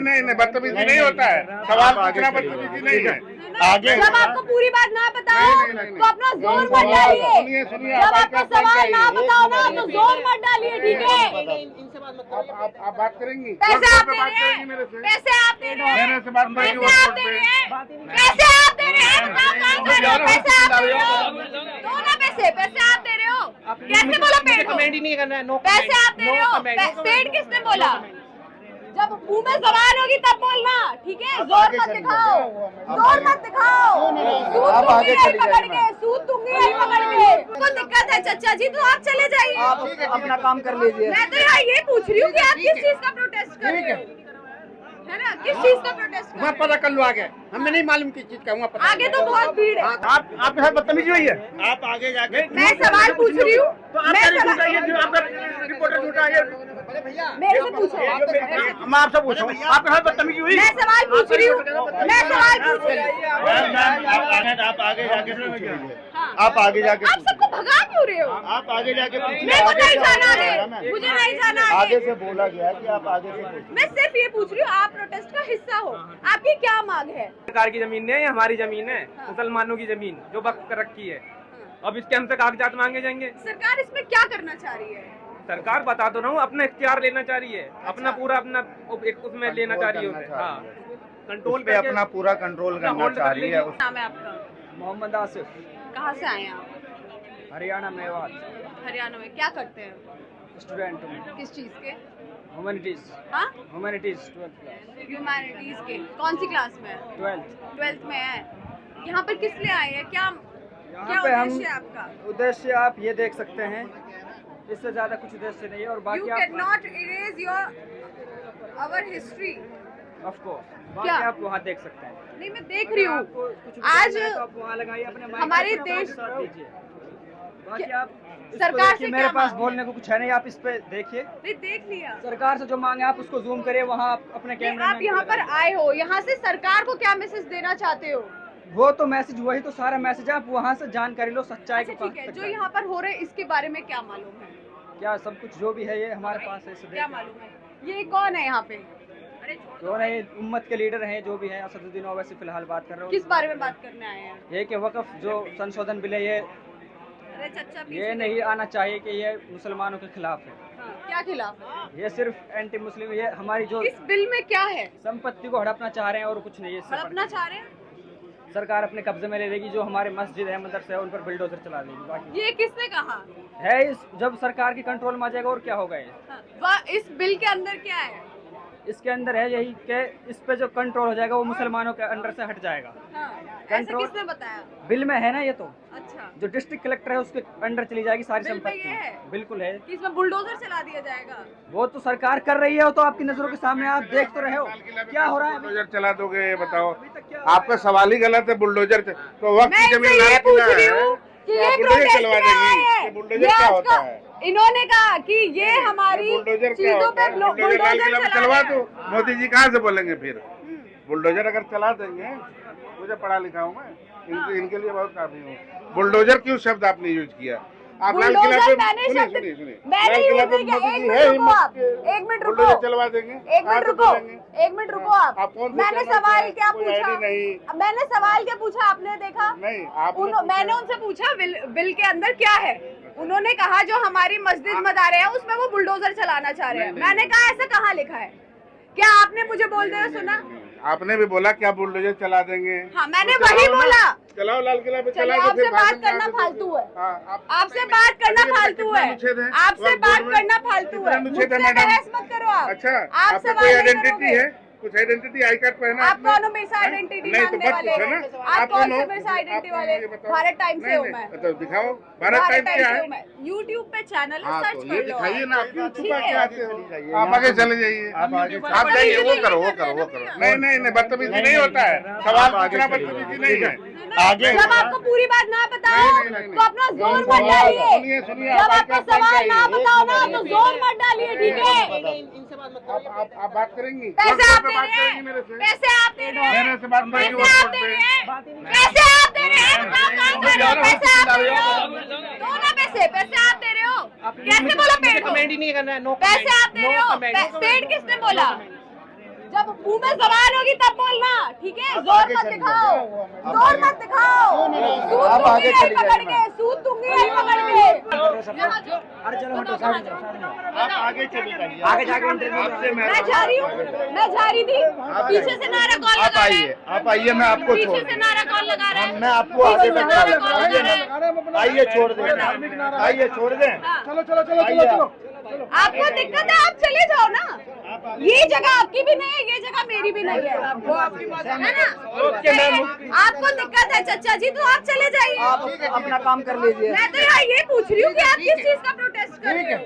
नहीं, बदतमीजी नहीं होता है, सवाल पूछना बदतमीजी नहीं है। आगे जब आपको पूरी बात ना बताओ तो अपना जोर मत डालिए। जब आपको सवाल ना बताओ ना तो जोर मत डालिए, ठीक है? आप बात करेंगी, पैसे आप दे बात रहे करेंगी मेरे हैं, से, पैसे आप दे रहे हैं, मेरे से बात करेंगी पैसे आप दे रहे हैं, पैसे आप दे रहे हैं, बताओ कहाँ कर रहे हो? पैसे आप दे रहे हो, दो ना पैसे आप दे रहे हो। कैसे बोला पेड़ को? कमेंट ही नहीं करना है, नो पैसे आप दे रहे हो, पेड़ किसने बोला? जब मुंह में जबान होगी तब बोलना, ठीक है? जोर मत दिखाओ, जोर मत दिखाओ। सूद दूंगी यही पकड़ के, सूद दूंगी यही पकड़ के। को दिक्कत है चाचा जी तो आप चले जाइए, आप अपना काम कर लीजिए। मैं तो यहाँ ये पूछ रही हूँ कि आप किस चीज का प्रोटेस्ट कर रहे हो, है ना? किस चीज का प्रोटेस्ट कर रहे वहाँ पता कर लो आगे, हमें नहीं मालूम किस चीज का वहाँ हो? पता। आगे तो बहुत भीड़ है। आपके साथ बदतमीजी हुई है। आप आगे जाके मैं सवाल पूछ रही हूँ, तो आप मैं झूठा सवाल- है, जो आपका रिपोर्टर झूठा है। मेरे से पूछो, मैं आपसे पूछूं, आपके साथ बदतमीजी हुई। मैं सवाल पूछ रही हूँ, मैं सवाल पूछ रही हूँ। आप आगे जाके पूछिए। हाँ। आप आगे जाके आप सबको भगा क्यों रहे हो? आप आगे जाके पूछिए। मेरे को नहीं जाना आगे, मुझे नहीं जाना आगे आगे। से बोला गया कि आप आगे से पूछिए। मैं सिर्फ ये पूछ रही हूँ, आप प्रोटेस्ट का हिस्सा हो, आपकी क्या मांग है? सरकार की जमीन नहीं है, ये हमारी जमीन है, हाँ। मुसलमानों की जमीन जो वक्त कर रखी है। अब इसके हमसे कागजात मांगे जाएंगे। सरकार इसमें क्या करना चाह रही है? सरकार बता तो रहा हूँ, अपना इख्तियार लेना चाह रही है, अपना पूरा अपना एक उसमें लेना चाह रही है। हाँ, कंट्रोल पे अपना पूरा कंट्रोल करना चाह रही है। नाम है आपका? मोहम्मद आसिफ, कहाँ से आए हैं आप? हरियाणा मेवात, हरियाणा में। क्या करते हैं? स्टूडेंट हूँ, किस चीज के? ह्यूमैनिटीज, हाँ, ह्यूमैनिटीज 12th क्लास, ह्यूमैनिटीज के। कौन सी क्लास में? 12th। 12th में है। यहाँ पर किस लिए आए हैं? क्या यहाँ पे हम उद्देश्य है आपका? उद्देश्य आप ये देख सकते हैं, इससे ज्यादा कुछ उद्देश्य नहीं है। और You बाकी आप cannot erase our history. Of course क्या? बाकी आप वहाँ देख सकते हैं। नहीं, मैं देख रही हूँ आपको कुछ आज बताना है तो आप वहाँ लगाइए अपने माइक हमारे पे, देश- साथ दीजिए। बाकी क्या- आप इसको सरकार देखिए, से मेरे क्या पास मांग बोलने को कुछ है नहीं, आप इस पे देखिए। नहीं देख लिया। सरकार से जो मांगे आप उसको जूम करिए, वहाँ आप अपने नहीं, कैमरे आप यहाँ पर आए हो, यहाँ से सरकार को क्या मैसेज देना चाहते हो? वो तो मैसेज, वही तो सारा मैसेज है, आप वहाँ से जानकारी लो, सच्चाई अच्छा के ठीक है, पास जो यहाँ पर हो रहे इसके बारे में क्या मालूम है? क्या सब कुछ जो भी है ये हमारे पास है। इसे क्या देखिए। मालूम है? ये कौन है यहाँ पे? जो है ये उम्मत के लीडर हैं, जो भी हैं, असदुद्दीन ओवैसी फिलहाल बात कर रहे हो। किस बारे में बात करने आए हैं? ये कि वक्फ जो संशोधन बिल है, अरे चचा पीछे ये नहीं देखो। आना चाहिए कि ये मुसलमानों के खिलाफ है। हाँ, क्या खिलाफ है? ये सिर्फ एंटी मुस्लिम, ये हमारी जो इस बिल में क्या है? संपत्ति को हड़पना चाह रहे हैं और कुछ नहीं है। इससे हड़पना चाह रहे हैं? बढ़कर सरकार अपने कब्जे में ले लेगी, जो हमारे मस्जिद है, मदरसे है, उन पर बुलडोजर चला देगी। बाकी ये किसने कहा? है जब सरकार की कंट्रोल में आ जाएगा और क्या होगा ये। हाँ, इस बिल के अंदर क्या है? इसके अंदर है यही कि इस पे जो कंट्रोल हो जाएगा वो मुसलमानों के अंडर से हट जाएगा। हाँ, ऐसा कंट्रोल- किसने बताया? बिल में है ना ये तो, अच्छा, जो डिस्ट्रिक्ट कलेक्टर है उसके अंडर चली जाएगी सारी बिल में संपत्ति। ये है? बिल्कुल है, कि इसमें बुलडोजर चला दिया जाएगा? वो तो सरकार कर रही है, वो तो आपकी नजरों के सामने, आप देख तो रहे हो क्या हो रहा है। बुलडोजर चला दोगे, ये बताओ? अभी तक क्या आपका सवाल ही गलत है। बुलडोजर तो वक्त मैं की जमीन इनसे ये लाल पूछ किला रही है, हूँ कि तो ये आप बुलडोजर प्रोटेस्ट चलवा में आए देंगी। हैं। ये बुलडोजर ये क्या आज होता का- है? इन्होंने कहा कि ये हमारी बुलडोजर क्या चीजों होता पे है? बुलडोजर लाल किला बुलडोजर पे चलवा चला दो, मोदी जी कहाँ से बोलेंगे फिर? बुलडोजर अगर चला देंगे, मुझे पढ़ा लिखा हूँ मैं, इनके लिए बहुत काफी हूँ। बुलडोजर क्यों शब्द आपने यूज किया? आप लाल किला बुलडोजर पे मैंने सुनिए शब्द सुनिए सुनिए, मैंने लाल यूज किला पे नहीं किया। मोदी एक जी मिनट है रुको हिम्मत आप, के एक मिनट रुको, बुलडोजर चलवा देंगे। एक मिनट रुको, एक मिनट रुको आप। आप कौन से मैंने चैनल सवाल पे? क्या कोई पूछा? आईडी नहीं। मैंने सवाल क्या पूछा, आपने देखा? नहीं, आपने मैंने उनसे पूछा बिल के अंदर क्या है? उन्होंने कहा जो हमारी मस्जिद मदारे हैं उसमें वो बुलडोजर चलाना चाह रहे हैं। मैंने कहा ऐसा कहाँ लिखा है? क्या आपने मुझे बोलते हुए सुना? आपने भी बोला क्या बुलडोजर चला देंगे? हाँ, मैंने तो वही चलाओ ना। बोला। चलाओ लाल किला पे, चलिए, चला के आपसे फिर बात भाषण करना कहाँ से फालतू है। हाँ, आपसे बात करना अरे, फालतू कितने है। अनुच्छेद हैं? आपसे वक्त बात बोर्ड में? करना फालतू कितने है। अनुच्छेद है, मुझसे मैडम? बहस मत करो आप। अच्छा, आप आपका सवाल कोई नहीं आइडेंटिटी करोगे। है? कुछ आइडेंटिटी, आई कार्ड पहना आप आपने? कौन हो मेरे से हैं? आइडेंटिटी नहीं, तो मांगने मत वाले? पूछो ना। आप कौन हो? से मेरे से आइडेंटिटी आप वाले? ये बताओ। भारत टाइम्स से नहीं, हूँ नहीं, मैं। तो दिखाओ भारत टाइम्स क्या है? यूट्यूब पे चैनल है, हाँ, सर्च तो कर ये लो। दिखाइए ना, आप यूट्यूब ठीक पर है। क्या आते हो? आप आगे चले जाइए, आप आगे आप जाइए, वो करो, वो करो, वो करो। नहीं नहीं नहीं, बदतमीजी नहीं होता है, सवाल पूछना बदतमीजी नहीं है। आगे जब आपको पूरी बात ना बताओ नहीं। तो अपना जोर मत डालिए। सुनिए सुनिए, जब आपको सवाल ना बताओ ना तो जोर मत डालिए, ठीक है? आप बात करेंगी, पैसे आप दे बात रहे करेंगी हैं, मेरे से? पैसे आप दे रहे हैं, मेरे से बात करेंगी पैसे आप व्हाट्सएप दे पे? रहे हैं, पैसे आप दे रहे हैं, बताओ कहाँ कर रहे हो? पैसे आप दे रहे हो, दो ना पैसे आप दे रहे हो। कैसे बोला पेड़ को? कमेंट ही नहीं करना है, नो पैसे आप दे रहे हो, पेड़ किसने बोला? जब मुंह में जबान होगी तब बोलना, ठीक है? जोर मत दिखाओ, जोर मत दिखाओ। सूद दूंगी यही पकड़ के, सूद दूंगी यही पकड़ के। आप आगे चली जाइए, आगे जाके इंटरव्यू आपसे मैं जा रही हूँ, मैं जा रही थी, पीछे से नारा कॉल आप लगा रहे आइए, हैं, आप आइए, मैं आपको पीछे छोड़ से नारा कॉल लगा रहे हैं। मैं आपको आगे तक आइए, छोड़ दें, आइए छोड़ दें। हाँ। चलो चलो चलो चलो चलो। आपको दिक्कत है, आप चले जाओ ना। ये जगह आपकी भी नहीं है, ये जगह मेरी भी नहीं है, है ना? आपको दिक्कत है चचा जी, तो आप चले जाइए, आप अपना काम कर लीजिए। मैं तो यहाँ ये पूछ रही हूँ कि आप किस चीज का प्रोटेस्ट कर रहे हो,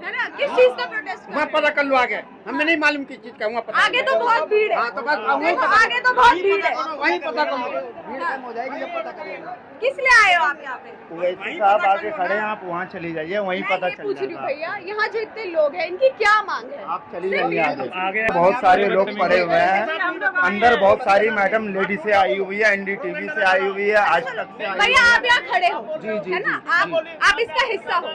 है ना? किस चीज का प्रोटेस्ट कर रहे हो? पता कर लो आगे, हमें नहीं मालूम किस चीज का हुआ पता। आगे तो बहुत भीड़ है, तो बस देखो आगे तो बहुत भीड़ है। वहीं पता कर लो। किस लिए आए हो आप यहाँ पे? ओवैसी साहब आगे खड़े हैं, आप वहाँ चली जाइए, वहीं मैं पता ये चल पूछ रही हूँ जाएगा। भैया, यहाँ जो इतने लोग हैं इनकी क्या मांग है? आप चली जाइए आगे, बहुत सारे लोग पड़े हुए हैं अंदर, बहुत सारी मैडम लेडी से आई हुई है, एनडीटीवी से आई हुई है, आज तक से आई हुई भैया है। आप यहाँ खड़े हो, जी, जी, है ना? जी, आप इसका हिस्सा हो,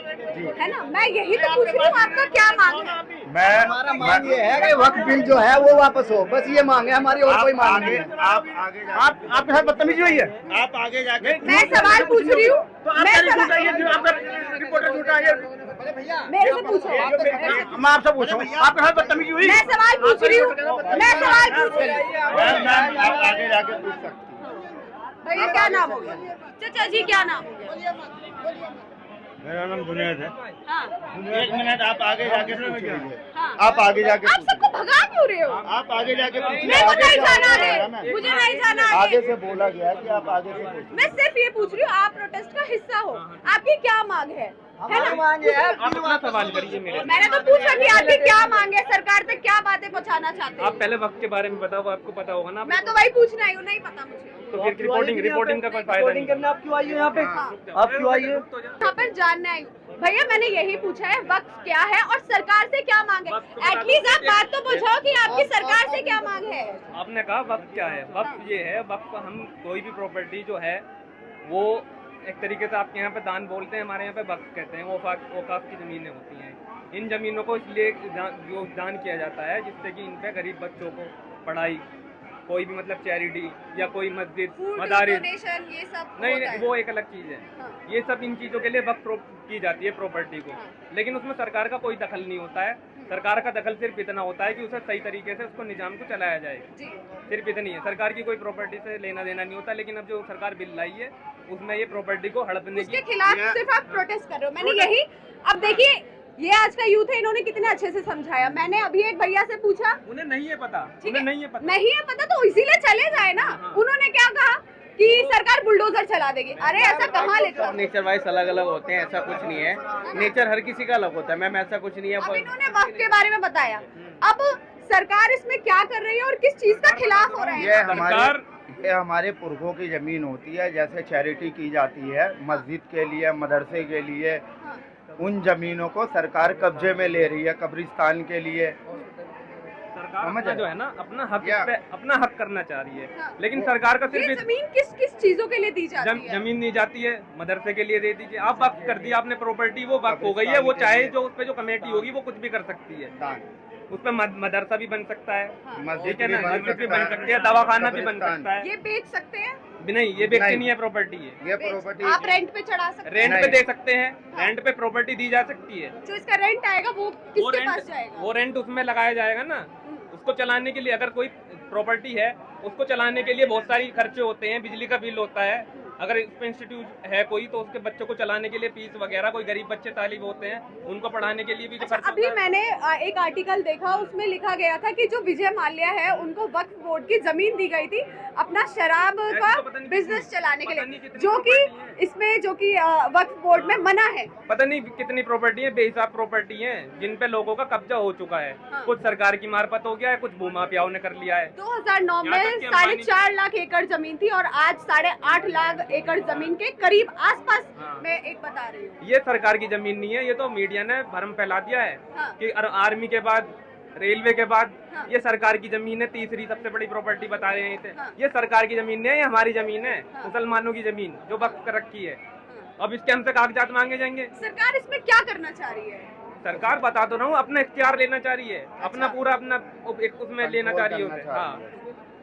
है ना? मैं यही तो पूछ रही हूँ, आपका क्या मांग है? मैं मांग ये है कि वक्त बिल जो है वो वापस हो, बस ये मांग है हमारी, और कोई मांग नहीं है। आप आगे आपके साथ बदतमीजी हुई है। आप आगे जाके मैं सवाल पूछ रही हूँ, मैं रिपोर्टर झूठा है। मेरे से पूछो, मैं आपसे पूछ रहा हूँ, आपके साथ बदतमीजी हुई। मैं सवाल पूछ रही हूँ, मैं सवाल पूछ रही हूँ। मैम, आप आगे जाके पूछ सकती हैं। भैया क्या नाम हो गया? चाचा जी क्या नाम हो गया? मेरा नाम जुनैद है। हाँ, 1 मिनट, आप आगे जाके पूछिए। हाँ। आप आगे जाके आप सबको भगा क्यों रहे हो? आप आगे जाके पूछिए। मेरे को नहीं जाना आगे आगे, मुझे नहीं जाना आगे आगे। से बोला गया कि आप आगे से पूछिए। मैं सिर्फ ये पूछ रही हूँ, आप प्रोटेस्ट का हिस्सा हो, आपकी क्या मांग है ना? आप अपना सवाल करिए मेरे। मैंने तो पूछा कि आपकी क्या मांग है, सरकार तक क्या बातें पहुँचाना चाहते आप हैं? पहले वक्त के बारे में बताओ, आपको पता होगा ना। मैं तो वही पूछना आई हूँ, नहीं पता मुझे। तो फिर रिपोर्टिंग का कोई फायदा नहीं। करने आप क्यों आई हो यहाँ पे? आप क्यों आई हो? यहाँ पर जानने आई हूँ भैया, मैंने यही पूछा है वक्त क्या है और सरकार से क्या मांग है। एटलीस्ट आप बात तो बुझाओ कि आपकी सरकार से क्या मांग है। आपने कहा वक्त क्या है? वक्त ये है, वक्त हम कोई भी प्रॉपर्टी जो है वो एक तरीके से आपके यहाँ पे दान बोलते हैं, हमारे यहाँ पे वक्त कहते हैं। वो औकाफ की ज़मीनें होती हैं। इन ज़मीनों को इसलिए जो दान किया जाता है जिससे कि इन पे गरीब बच्चों को पढ़ाई, कोई भी मतलब चैरिटी या कोई मस्जिद, मदारिस, डोनेशन, ये सब नहीं होता है। वो एक अलग चीज़ है। हाँ। ये सब इन चीज़ों के लिए वक्त की जाती है प्रॉपर्टी को, लेकिन उसमें सरकार का कोई दखल नहीं होता है। सरकार का दखल सिर्फ इतना होता है कि उसे सही तरीके से उसको निजाम को चलाया जाए, जी। सिर्फ इतनी है। सरकार की कोई प्रॉपर्टी से लेना देना नहीं होता। लेकिन अब जो सरकार बिल लाई है उसमें ये प्रॉपर्टी को हड़पने उसके की खिलाफ सिर्फ आप प्रोटेस्ट कर रहे हो। मैंने यही, अब देखिए ये आज का यूथ है, इन्होंने कितने अच्छे से समझाया। मैंने अभी एक भैया से पूछा, उन्हें नहीं है पता, ठीक उन्हें है, नहीं है पता। नहीं है पता तो इसीलिए चले जाए ना। उन्होंने क्या कहा कि सरकार बुलडोजर चला देगी। अरे ऐसा कहाँ लिखा? सब नेचर वाइज अलग अलग होते हैं, ऐसा कुछ नहीं है। नेचर हर किसी का अलग होता है मैम, ऐसा कुछ नहीं अब है। इन्होंने वक्त के बारे में बताया, अब सरकार इसमें क्या कर रही है और किस चीज का खिलाफ हो रहा है? ये हमारे पुरखों की जमीन होती है, जैसे चैरिटी की जाती है मस्जिद के लिए, मदरसे के लिए, उन जमीनों को सरकार कब्जे में ले रही है कब्रिस्तान के लिए। सरकार समझ अपना आए? जो है ना अपना हक या- पे अपना हक करना चाह रही है, हाँ। लेकिन सरकार का ये सिर्फ जमीन किस किस चीजों के लिए दी जाती है? जमीन दी जाती है, मदरसे के लिए दे दीजिए। आप वक्त कर दिया आपने प्रॉपर्टी, वो वक्त हो गई है। वो चाहे जो उस पे जो कमेटी होगी वो कुछ भी कर सकती है। उस पे मदरसा भी बन सकता है, मस्जिद ठीक है ना, भी बन मस्जिद भी सकता बन है, सकती है, दवाखाना भी बन कब्रिस्तान। सकता है। ये बेच सकते हैं? नहीं, ये बेचती नहीं। नहीं है प्रॉपर्टी, है ये बेच- प्रॉपर्टी आप रेंट पे चढ़ा सकते हैं? रेंट पे नहीं। दे सकते हैं। रेंट पे प्रॉपर्टी दी जा सकती है। जो इसका रेंट आएगा वो किसके पास जाएगा? वो रेंट उसमें लगाया जाएगा ना। उसको चलाने के लिए अगर कोई प्रॉपर्टी है, उसको चलाने के लिए बहुत सारी खर्चे होते हैं। बिजली का बिल होता है, अगर इस पे इंस्टीट्यूट है कोई तो उसके बच्चों को चलाने के लिए फीस वगैरह, कोई गरीब बच्चे तालिब होते हैं उनको पढ़ाने के लिए भी जो अच्छा, खर्च अभी होता है। मैंने एक आर्टिकल देखा, उसमें लिखा गया था कि जो विजय माल्या है उनको वक्फ बोर्ड की जमीन दी गई थी अपना शराब का तो पता नहीं बिजनेस कितनी- चलाने के पता नहीं लिए, कितनी जो कि property है। इसमें जो कि वक्फ बोर्ड में मना है। पता नहीं कितनी प्रॉपर्टी है, बेहिसाब प्रॉपर्टी है जिन पे लोगों का कब्जा हो चुका है। हाँ। कुछ सरकार की मार्फत हो गया है, कुछ भूमाफियाओं ने कर लिया है। 2009 यहाँ तक में कि अंबानी- 4.5 लाख एकड़ जमीन थी और आज 8.5 लाख एकड़ जमीन के करीब आसपास हाँ। मैं एक बता रही हूँ। ये सरकार की जमीन नहीं है, ये तो मीडिया ने भ्रम फैला दिया है हाँ। कि आर्मी के बाद, रेलवे के बाद हाँ। ये सरकार की जमीन है, तीसरी सबसे बड़ी प्रॉपर्टी बता रहे हैं इसे। हाँ। ये सरकार की जमीन नहीं है, ये हमारी जमीन है, हाँ। मुसलमानों की जमीन जो वक्त कर रखी है। हाँ। अब इसके हमसे कागजात मांगे जाएंगे। सरकार इसमें क्या करना चाह रही है? सरकार बता तो रहा हूँ अपना इख्तियार लेना चाह रही है, अपना पूरा अपना एक उसमें लेना चाह रही है उसे, हाँ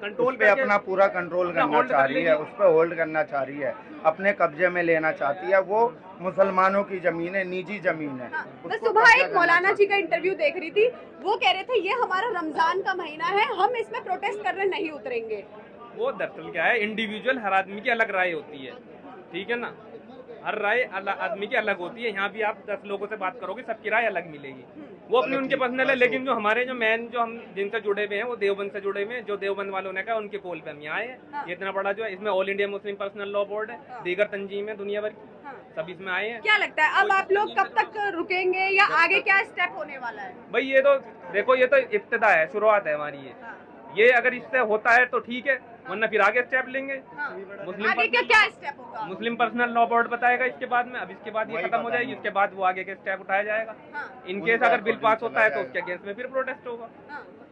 कंट्रोल पे अपना पूरा कंट्रोल करना चाह रही है, उस पर होल्ड करना चाह रही है, अपने कब्जे में लेना चाहती है। वो मुसलमानों की जमीन है, निजी जमीन है। मैं सुबह एक मौलाना जी का इंटरव्यू देख रही थी, वो कह रहे थे ये हमारा रमजान का महीना है, हम इसमें प्रोटेस्ट करने नहीं उतरेंगे। वो दरअसल क्या है, इंडिविजुअल हर आदमी की अलग राय होती है, ठीक है ना, हर राय आदमी की अलग होती है। यहाँ भी आप 10 लोगों से बात करोगे, सबकी राय अलग मिलेगी, वो अपनी उनके पर्सनल है। लेकिन जो हमारे जो मेन जो हम जिनसे जुड़े हुए हैं वो देवबंद से जुड़े हुए हैं, जो देवबंद वालों ने कहा उनके कॉल पे हम यहाँ आए हैं। ये इतना बड़ा जो है, इसमें all India Muslim personal law board है, दीगर तंजीम है दुनिया भर की, सब इसमें आए हैं। क्या लगता है अब आप लोग कब तक रुकेंगे या आगे क्या स्टेप होने वाला है? भाई ये तो देखो, ये तो इब्तिदा है, शुरुआत है हमारी। ये अगर इससे होता है तो ठीक है, वरना फिर आगे स्टेप लेंगे। आगे क्या स्टेप होगा? मुस्लिम पर्सनल लॉ बोर्ड बताएगा इसके बाद में। अब इसके बाद ये खत्म हो जाएगी, इसके बाद वो आगे के स्टेप उठाया जाएगा। इन केस अगर बिल पास होता है तो उसके अगेंस्ट में फिर प्रोटेस्ट होगा,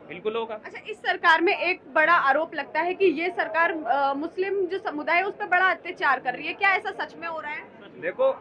बिल्कुल होगा। अच्छा, इस सरकार में एक बड़ा आरोप लगता है कि ये सरकार मुस्लिम जो समुदाय है उस पर बड़ा अत्याचार कर रही है, क्या ऐसा सच में हो रहा है? देखो